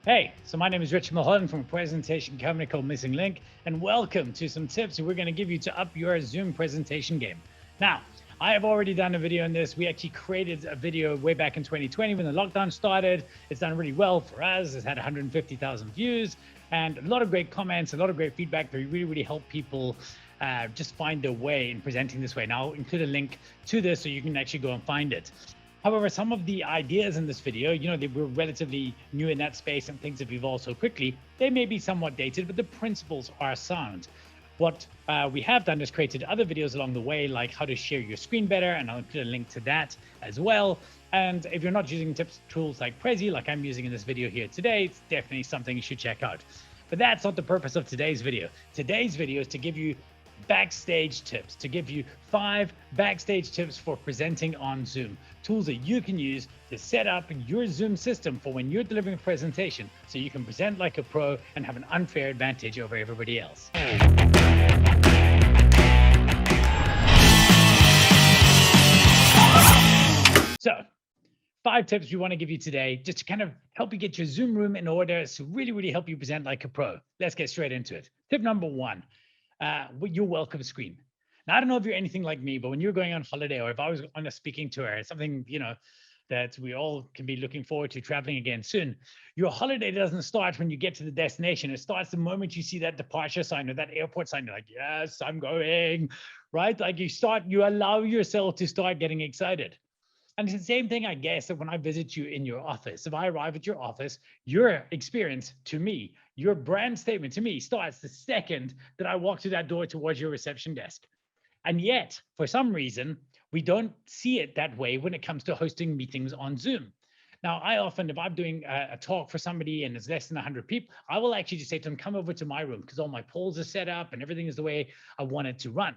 Hey, so my name is Richard Mulholland from a presentation company called Missing Link, and welcome to some tips that we're going to give you to up your Zoom presentation game. Now, I have already done a video on this. We actually created a video way back in 2020 when the lockdown started. It's done really well for us. It's had 150,000 views and a lot of great comments, a lot of great feedback that really help people just find their way in presenting this way. Now, I'll include a link to this so you can actually go and find it. However, some of the ideas in this video, they were relatively new in that space and things have evolved so quickly, they may be somewhat dated, but the principles are sound. What we have done is created other videos along the way, like how to share your screen better, and I'll include a link to that as well. And if you're not using tools like Prezi, like I'm using in this video here today, it's definitely something you should check out. But that's not the purpose of today's video. Today's video is to give you backstage tips, to give you 5 backstage tips for presenting on Zoom, tools that you can use to set up your Zoom system for when you're delivering a presentation so you can present like a pro and have an unfair advantage over everybody else. So 5 tips we want to give you today just to kind of help you get your Zoom room in order to really help you present like a pro. Let's get straight into it. Tip number 1. Your welcome screen. Now, I don't know if you're anything like me, but when you're going on holiday or if I was on a speaking tour, something, that we all can be looking forward to traveling again soon, your holiday doesn't start when you get to the destination. It starts the moment you see that departure sign or that airport sign. You're like, yes, I'm going, right? Like you allow yourself to start getting excited. And it's the same thing, I guess, that when I visit you in your office, if I arrive at your office, your experience to me, your brand statement to me starts the second that I walk through that door towards your reception desk. And yet, for some reason, we don't see it that way when it comes to hosting meetings on Zoom. Now, I often, if I'm doing a talk for somebody and it's less than 100 people, I will actually just say to them, come over to my room because all my polls are set up and everything is the way I want it to run.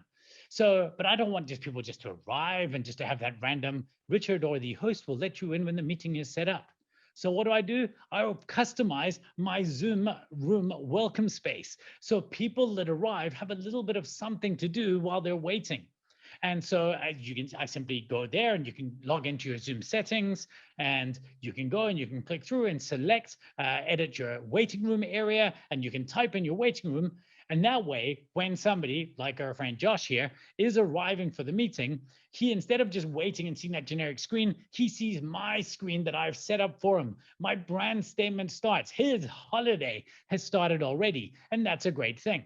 So, but I don't want just people just to arrive and just to have that random Richard or the host will let you in when the meeting is set up. So what do? I will customize my Zoom room welcome space. So people that arrive have a little bit of something to do while they're waiting. And so I simply go there and you can log into your Zoom settings and you can go and you can click through and select, edit your waiting room area, and you can type in your waiting room. And that way, when somebody like our friend Josh here is arriving for the meeting, he, instead of just waiting and seeing that generic screen, he sees my screen that I've set up for him. My brand statement starts. His holiday has started already, and that's a great thing.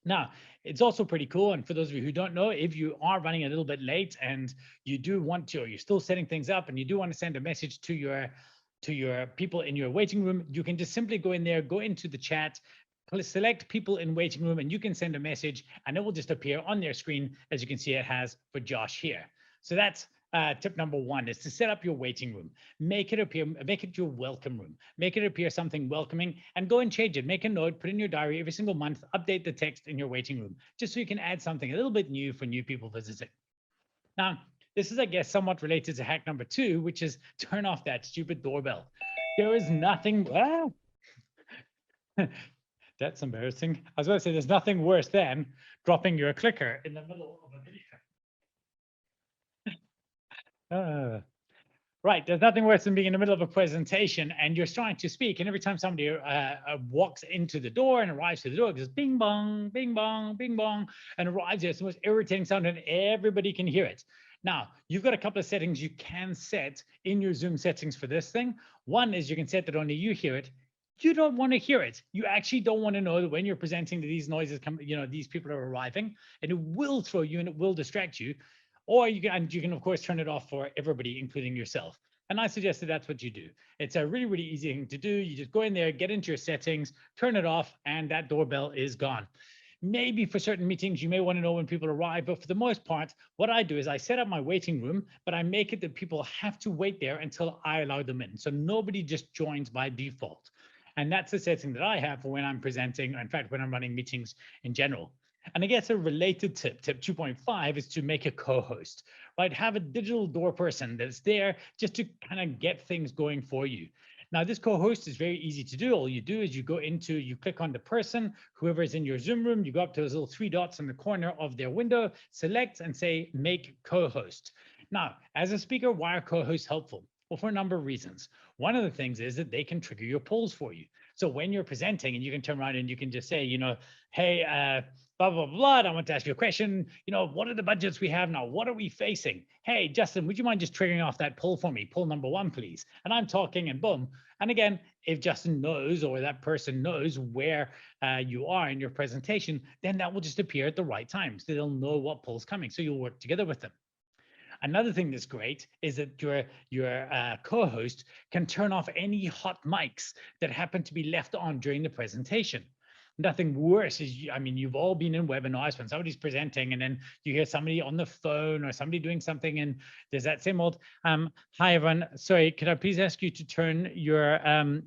Now, it's also pretty cool. And for those of you who don't know, if you are running a little bit late and you do want to, or you're still setting things up and you do want to send a message to your people in your waiting room, you can just simply go in there, go into the chat, select people in waiting room, and you can send a message and it will just appear on their screen, as you can see it has for Josh here. So that's tip number 1 is to set up your waiting room. Make it appear, make it your welcome room. Make it appear something welcoming and go and change it. Make a note, put in your diary every single month, update the text in your waiting room, just so you can add something a little bit new for new people visiting. Now, this is, I guess, somewhat related to hack number 2, which is turn off that stupid doorbell. There is nothing, that's embarrassing. I was going to say there's nothing worse than dropping your clicker in the middle of a video. Right, there's nothing worse than being in the middle of a presentation and you're starting to speak, and every time somebody walks into the door and arrives to the door, it goes bing bong, bing bong, bing bong, and arrives there. It's the most irritating sound, and everybody can hear it. Now, you've got a couple of settings you can set in your Zoom settings for this thing. One is you can set that only you hear it. You don't want to hear it. You actually don't want to know that when you're presenting that these noises come, these people are arriving, and it will throw you and it will distract you. Or you can of course turn it off for everybody, including yourself. And I suggest that that's what you do. It's a really easy thing to do. You just go in there, get into your settings, turn it off, and that doorbell is gone. Maybe for certain meetings, you may want to know when people arrive, but for the most part, what I do is I set up my waiting room, but I make it that people have to wait there until I allow them in. So nobody just joins by default. And that's the setting that I have for when I'm presenting, or in fact, when I'm running meetings in general. And I guess a related tip 2.5, is to make a co-host, right? Have a digital door person that's there just to kind of get things going for you. Now, this co-host is very easy to do. All you do is you click on the person, whoever is in your Zoom room, you go up to those little 3 dots in the corner of their window, select and say, make co-host. Now, as a speaker, why are co-hosts helpful? Well, for a number of reasons. One of the things is that they can trigger your polls for you. So when you're presenting and you can turn around and you can just say, hey, blah, blah, blah, I want to ask you a question. What are the budgets we have now? What are we facing? Hey, Justin, would you mind just triggering off that poll for me? Poll number 1, please. And I'm talking and boom. And again, if Justin knows or that person knows where you are in your presentation, then that will just appear at the right time. So they'll know what poll's coming. So you'll work together with them. Another thing that's great is that your co-host can turn off any hot mics that happen to be left on during the presentation. Nothing worse is, you've all been in webinars when somebody's presenting and then you hear somebody on the phone or somebody doing something and there's that same old, hi everyone, sorry, could I please ask you to turn your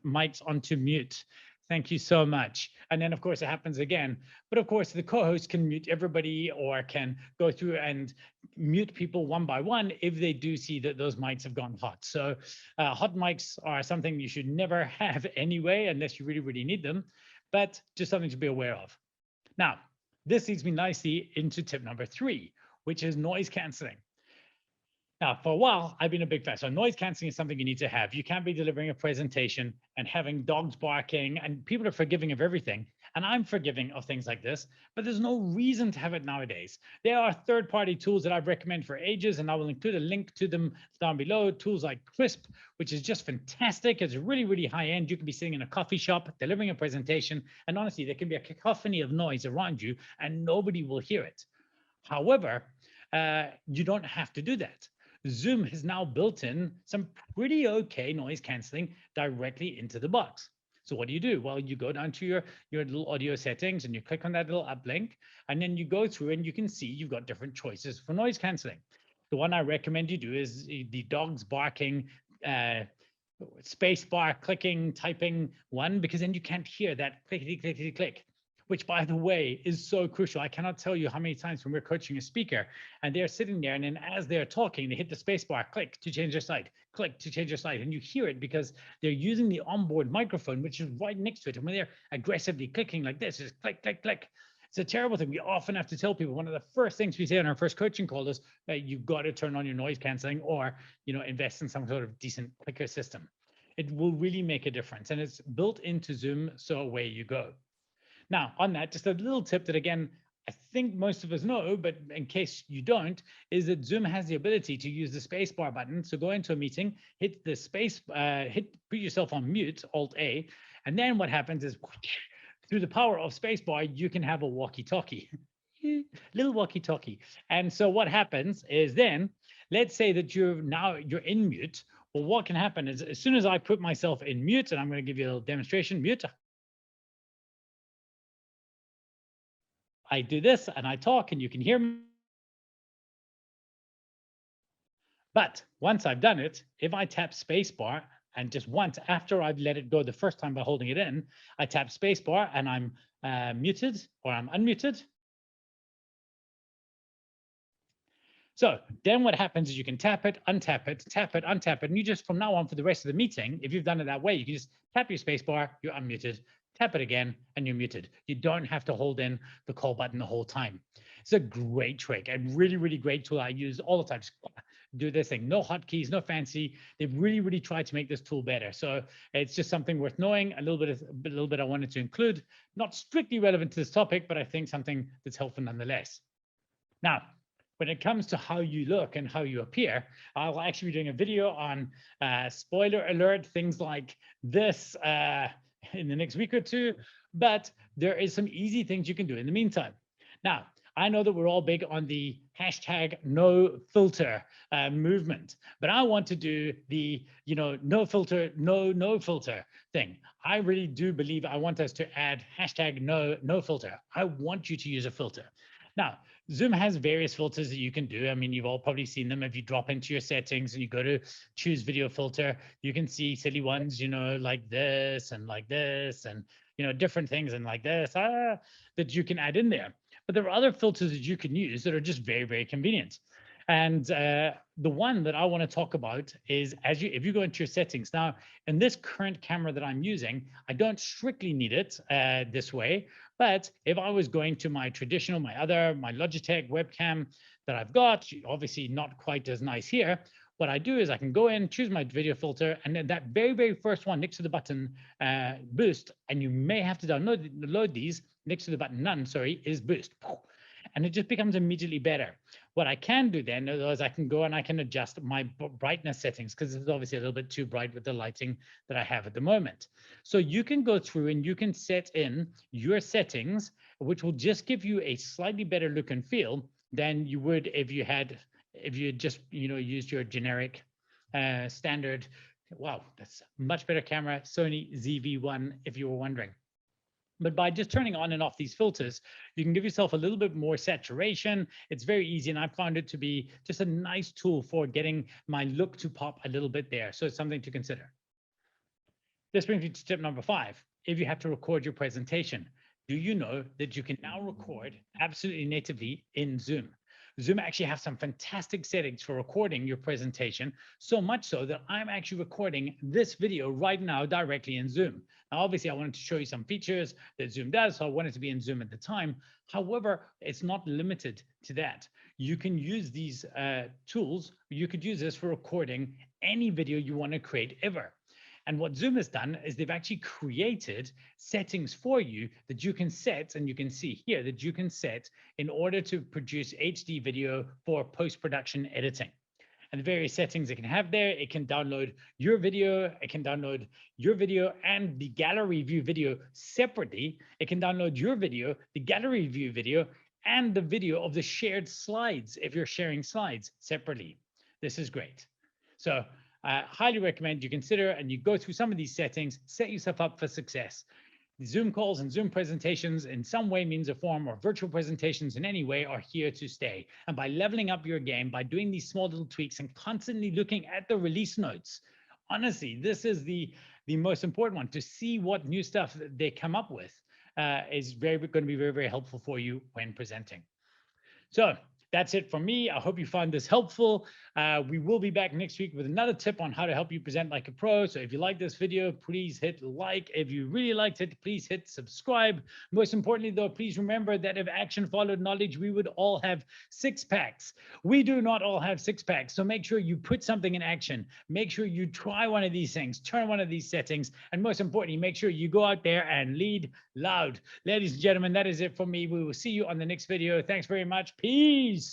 mics onto mute? Thank you so much. And then of course it happens again. But of course the co-host can mute everybody or can go through and mute people one by one if they do see that those mics have gone hot. So hot mics are something you should never have anyway, unless you really, really need them, but just something to be aware of. Now, this leads me nicely into tip number 3, which is noise canceling. Now, for a while, I've been a big fan. So noise canceling is something you need to have. You can't be delivering a presentation and having dogs barking, and people are forgiving of everything. And I'm forgiving of things like this, but there's no reason to have it nowadays. There are third-party tools that I've recommended for ages, and I will include a link to them down below. Tools like Crisp, which is just fantastic. It's really, really high-end. You can be sitting in a coffee shop, delivering a presentation, and honestly, there can be a cacophony of noise around you, and nobody will hear it. However, you don't have to do that. Zoom has now built in some pretty okay noise canceling directly into the box. So what do? Well, you go down to your little audio settings and you click on that little up link, and then you go through and you can see you've got different choices for noise canceling. The one I recommend you do is the dogs barking, space bar clicking, typing one, because then you can't hear that clickety, clickety, click. Which, by the way, is so crucial. I cannot tell you how many times when we're coaching a speaker and they're sitting there and then as they're talking, they hit the space bar, click to change their slide, click to change their slide. And you hear it because they're using the onboard microphone, which is right next to it. And when they're aggressively clicking like this, it's click, click, click. It's a terrible thing. We often have to tell people, one of the first things we say on our first coaching call is that you've got to turn on your noise canceling or, invest in some sort of decent clicker system. It will really make a difference. And it's built into Zoom, so away you go. Now, on that, just a little tip that, again, I think most of us know, but in case you don't, is that Zoom has the ability to use the space bar button. So go into a meeting, hit the space, put yourself on mute, Alt-A, and then what happens is through the power of space bar, you can have a walkie-talkie, little walkie-talkie. And so what happens is then, let's say that you're in mute. Well, what can happen is as soon as I put myself in mute, and I'm going to give you a little demonstration, mute. I do this and I talk and you can hear me. But once I've done it, if I tap spacebar and just once after I've let it go the first time by holding it in, I tap spacebar and I'm muted or I'm unmuted. So then what happens is you can tap it, untap it, tap it, untap it. And you just from now on for the rest of the meeting, if you've done it that way, you can just tap your spacebar, you're unmuted, tap it again, and you're muted. You don't have to hold in the call button the whole time. It's a great trick and really, really great tool I use all the time. Just do this thing, no hotkeys, no fancy. They've really, really tried to make this tool better. So it's just something worth knowing, a little bit I wanted to include, not strictly relevant to this topic, but I think something that's helpful nonetheless. Now, when it comes to how you look and how you appear, I'll actually be doing a video on spoiler alert, things like this in the next week or two, but there is some easy things you can do in the meantime. Now, I know that we're all big on the hashtag no filter movement, but I want to do the, no filter, no filter thing. I really do believe I want us to add hashtag no filter. I want you to use a filter. Now, Zoom has various filters that you can do. I mean, you've all probably seen them. If you drop into your settings and you go to choose video filter, you can see silly ones, like this and different things and like this that you can add in there. But there are other filters that you can use that are just very, very convenient. And the one that I want to talk about is if you go into your settings. Now, in this current camera that I'm using, I don't strictly need it this way. But if I was going to my traditional, my Logitech webcam that I've got, obviously not quite as nice here. What I do is I can go in, choose my video filter, and then that very, very first one next to the button boost, and you may have to load these next to the button none, sorry, is boost. And it just becomes immediately better. What I can do then is I can go and I can adjust my brightness settings, because it's obviously a little bit too bright with the lighting that I have at the moment. So you can go through and you can set in your settings, which will just give you a slightly better look and feel than you would if you just used your generic standard. Wow, that's a much better camera, Sony ZV-1, if you were wondering. But by just turning on and off these filters, you can give yourself a little bit more saturation. It's very easy, and I found it to be just a nice tool for getting my look to pop a little bit there. So it's something to consider. This brings me to tip number 5. If you have to record your presentation, do you know that you can now record absolutely natively in Zoom? Zoom actually has some fantastic settings for recording your presentation, so much so that I'm actually recording this video right now directly in Zoom. Now, obviously, I wanted to show you some features that Zoom does, so I wanted to be in Zoom at the time. However, it's not limited to that. You can use these tools. You could use this for recording any video you want to create ever. And what Zoom has done is they've actually created settings for you that you can set, and you can see here that you can set in order to produce HD video for post-production editing. And the various settings it can have there, it can download your video, and the gallery view video separately. It can download your video, the gallery view video, and the video of the shared slides if you're sharing slides separately. This is great. So I highly recommend you consider and you go through some of these settings, set yourself up for success. Zoom calls and Zoom presentations in some way, means or form, or virtual presentations in any way are here to stay. And by leveling up your game, by doing these small little tweaks and constantly looking at the release notes, honestly, this is the most important one. To see what new stuff they come up with is going to be very, very helpful for you when presenting. So that's it from me. I hope you found this helpful. We will be back next week with another tip on how to help you present like a pro. So if you like this video, please hit like. If you really liked it, please hit subscribe. Most importantly, though, please remember that if action followed knowledge, we would all have 6-packs. We do not all have 6-packs. So make sure you put something in action. Make sure you try one of these things, turn one of these settings, and most importantly, make sure you go out there and lead loud. Ladies and gentlemen, that is it for me. We will see you on the next video. Thanks very much. Peace.